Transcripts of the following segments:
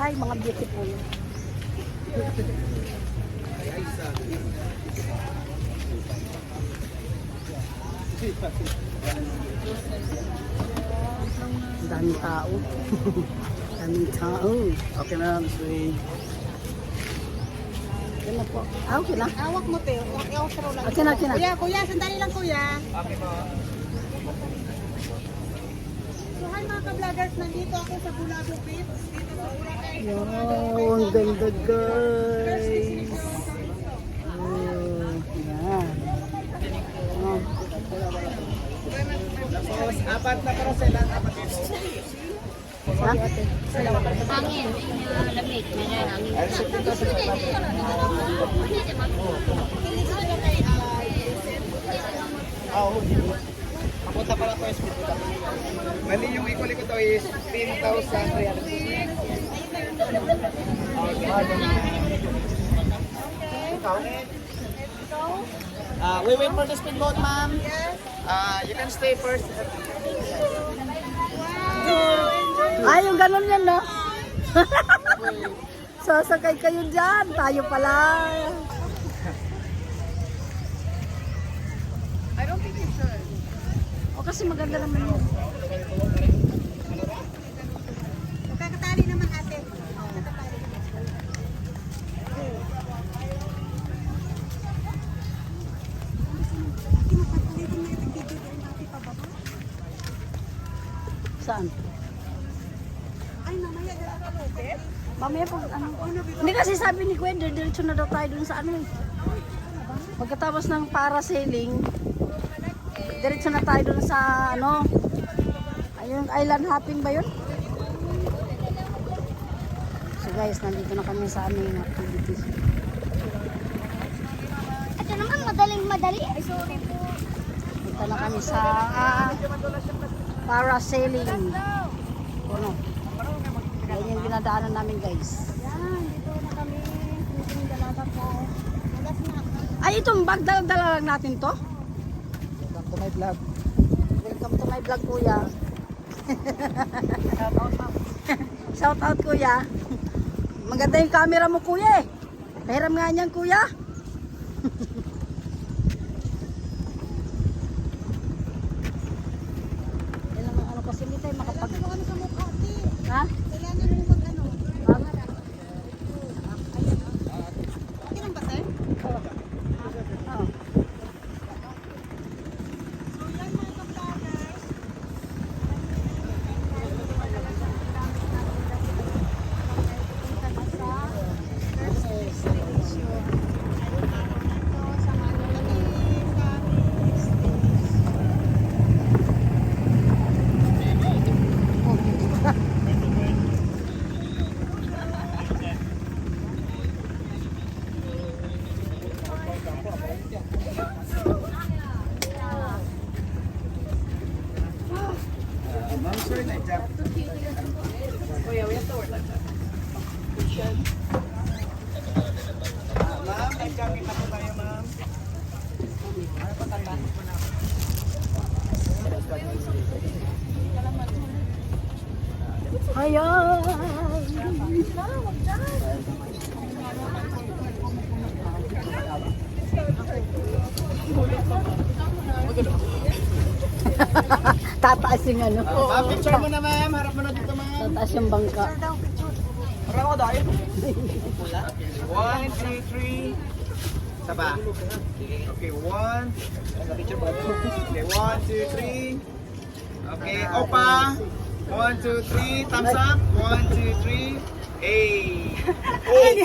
Hi, mga beautiful. Daming tao. Daming tao. Okay na, sweet. Okay na po. Okay na. Awak mo, Teo. Outro lang. Okay na, okay na. Kuya, sandali lang, kuya. Okay po. So, hi mga ka-vloggers. Nandito ako sa Bulago Beach. Dito sa Boracay. Wow, ang ganda guys. Oh, yan. Oh. Tapos, apat na karoselan, apat dito. Ha? Hangin, lamig, may hangin. Ay, sipin to sa apat. Oo. Papunta pala po yung speed ko. Bali yung ikuli ko to is 10,300. We wait for the speedboat, ma'am. You can stay first. Ay, yung ganun yan, no? Sasakay kayo dyan. Tayo pala. I don't think you should. O, kasi maganda naman yun. Magkakatali naman, ate. Magkakatali. Saan? Ay, mamaya dala ka po, okay? Mamaya pag ano. Hindi kasi sabi ni Kuya, diretso na daw tayo dun sa ano eh. Pagkatapos ng parasailing, diretso na tayo dun sa ano. Ayun, island hopping ba yun? So guys, nandito na kami sa aming activities. Ito naman madaling-madali. Ay, sorry po. Punta na kami sa parasailing. Ano? Yan yung dinadaanan namin guys. Yan, dito na kami. Piniting dalaga po. Magas na. Ay, itong bag, dala lang natin to. Welcome to my vlog. Welcome to my vlog, kuya. Shout out, kuya. Maganda yung camera mo, kuya eh. Pahiram nga niyan, kuya. Yan naman ano kasi hindi tayo makapag... Ano ano sa mukha, ate? Ha? Kailangan mo mag ano? Bag? Okay lang ba, sir? Oh. So, yan mga ka-vloggers. Ma'am, sir, na-jack. Kuya, we have to work like that. Ma'am, nag-jacket na po tayo, ma'am. Ano pa tayo? Ayan. Tataas yung ano. Ma'am, picture mo na, ma'am. Harap mo na dito, ma'am. Tataas yung bangka. Harap ko dahil. 1, 2, 3. Saba. Okay, 1. Picture mo. Okay, 1, 2, 3. Okay, opa. 1, 2, 3. Thumbs up. 1, 2, 3. Hey. Hey.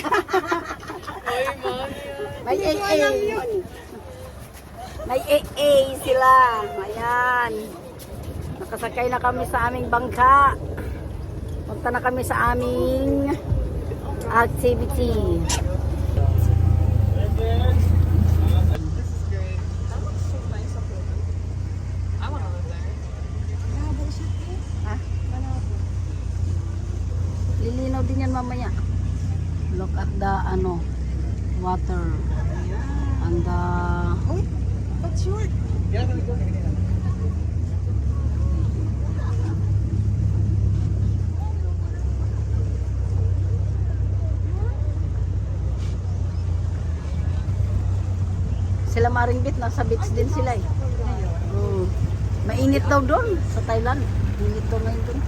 May AA. May AA sila. Ayan. Nakasakay na kami sa aming bangka. Punta na kami sa aming activity. Ha? Lilinaw din yan mamaya. Look at the ano, water. And the... Uy, that's short. Maring Bit, nasa beach din sila eh. Mainit daw doon sa Thailand. Mainit daw ngayon doon.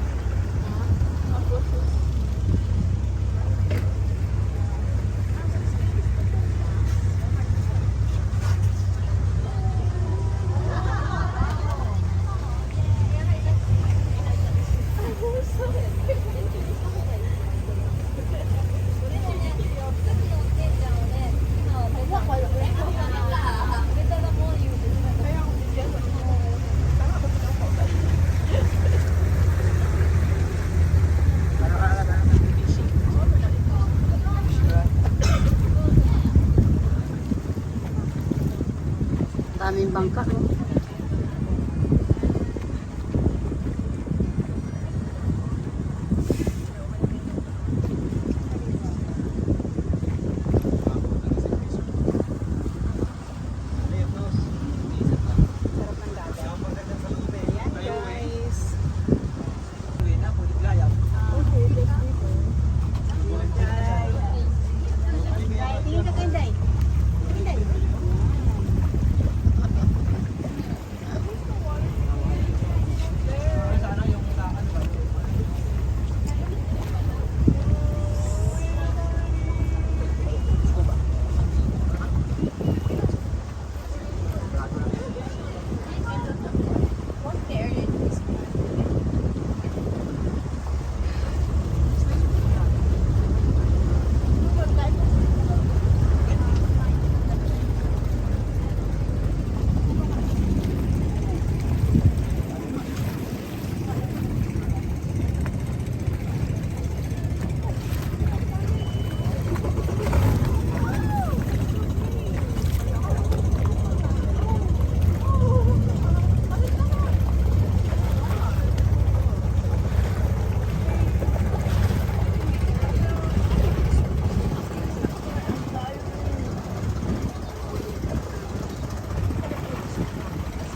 Daming bangka. No?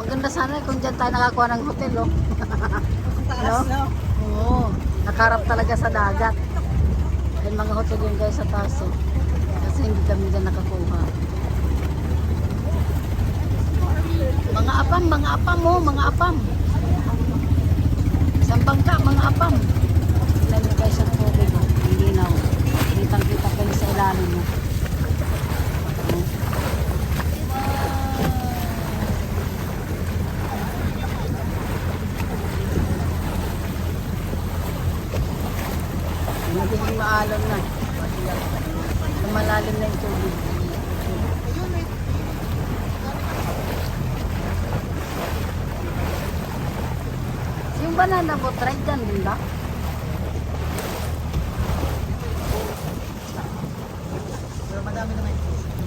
Maganda sana kung dyan tayo nakakuha ng hotel, oh. No? Oo. Nakarap talaga sa dagat. Ayun, mga hotel yung guys sa taas, oh. Kasi hindi kami dyan nakakuha. Mga apam, oh. Mga apam. Isang bangka, mga apam. Ilan nyo guys ang tubig, oh. Hindi na, oh. Kitang-kita kayo sa ilalim, oh. Nagiging maalam na. Malalim na yung tubig. Yung banana boat ride dyan din ba? Pero madami naman.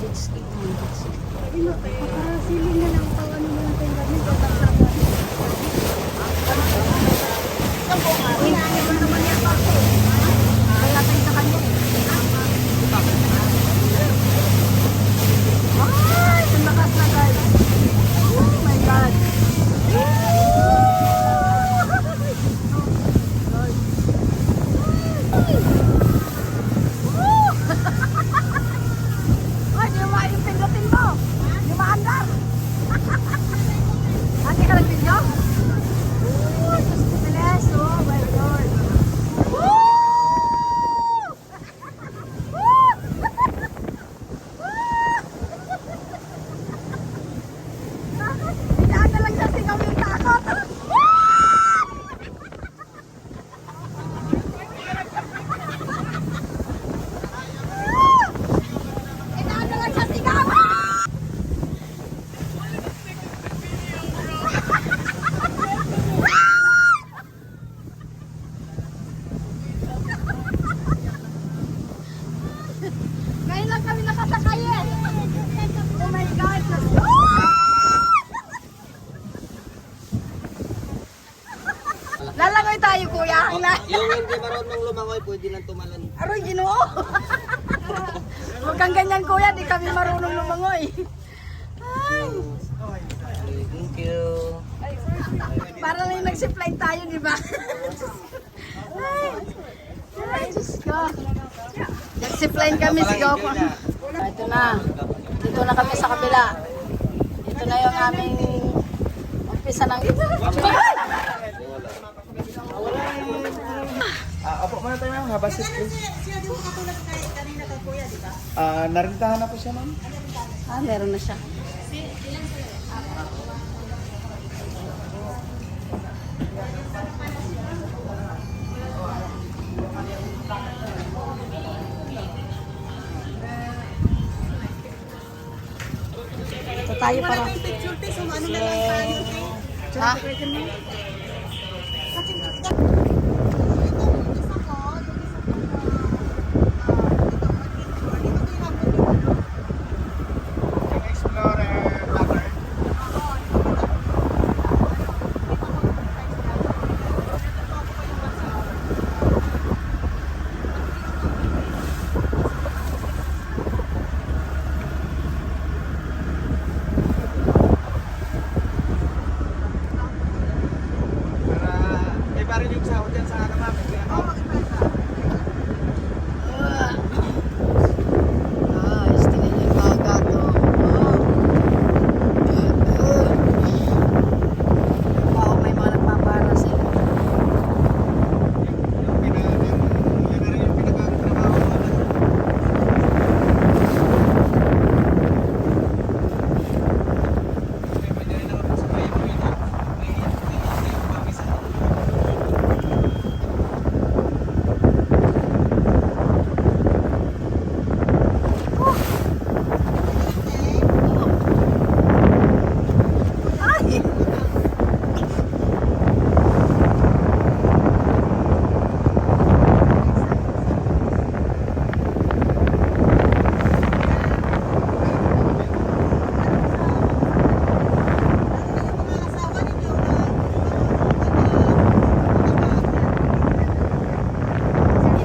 Jet ski. Jet ski. Siling na lang pag ano mo natin gamit. Kaya tayo sa kanya. Ay, tumakas na guys. Oh my God. Ay, di mo yung pindutin mo. Di maandar. Hindi ka nag-video? Oh, Diyos ko bilis. Oh my God. Biglaan na lang siya singaw yung takot. Biglaan na lang siya singaw. Ngayon lang kami nakasakay eh. Oh my God. Lalangoy tayo kuya. Yung hindi marunong lumangoy, pwede lang tumalon. Aroy, Ginoo. Huwag kang ganyan kuya, di kami marunong lumangoy. Ay, Thank you. para lang yung nag-zipline tayo, di ba? Ay, Diyos ko. Nag-zipline kami, sigaw ko. Ito na. Dito na kami sa kabila. Ito na yung aming umpisa ng Opo muna tayo ma'am, have a seat please. Siya di mo katulad kanina kay kuya, di ba? Narintahan na po siya ma'am. meron na siya. Ito tayo para. May picture te, sumano na lang tayo te. Ha? Explorer lover. Para iba rin yung sahod yan sa ano ma'am. Tingnan niyo yung dagat. Wow, may mga nagpapara sila. Yun na rin yung pinagkatrabaho ko. Ay!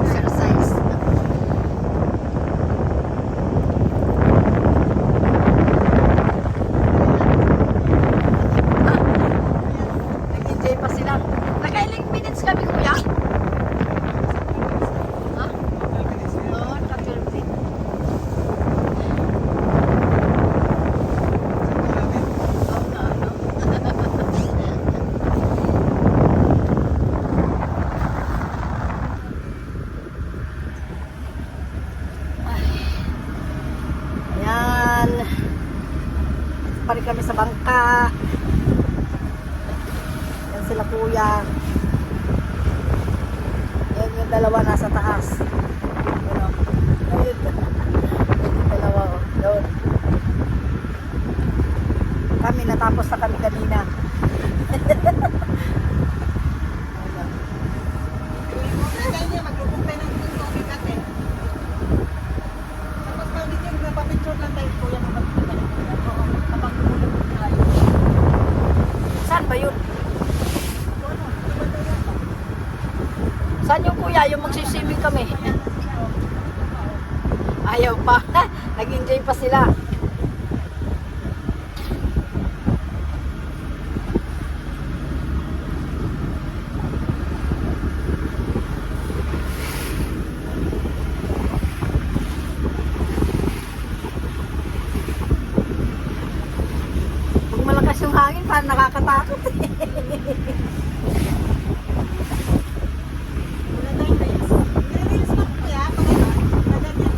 Exercise. Nag-enjoy pa sila. Nakailang minutes kami, kuya? Ha? Oo, naka-12 din. Oo nga, ano? Ay. Ayan. Pa rin kami sa bangka. Yan sila kuya. Yan yung dalawa nasa taas. Ano? Ayun. Yung dalawa. Oh. Yun. Kami natapos na kami kanina. Magpupunta ng tubig ate. Tapos pag hindi napapicture lang tayo kuya kapag kapag tumulong tayo. Saan ba yun? Saan yung kuya? Yung magsiswimming kami. Ayaw pa. Nag-enjoy pa sila. Pag malakas yung hangin, parang nakakatakot eh. Reels mo kuya, pag ganyan.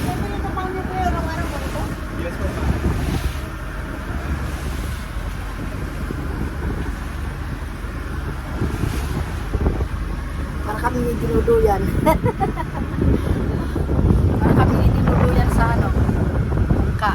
Ano yung kapal niyo kuya, araw-araw mo ito? Yes po ma'am. Para kami may dinuduyan. Para kami may dinuduyan sa ano, bangka.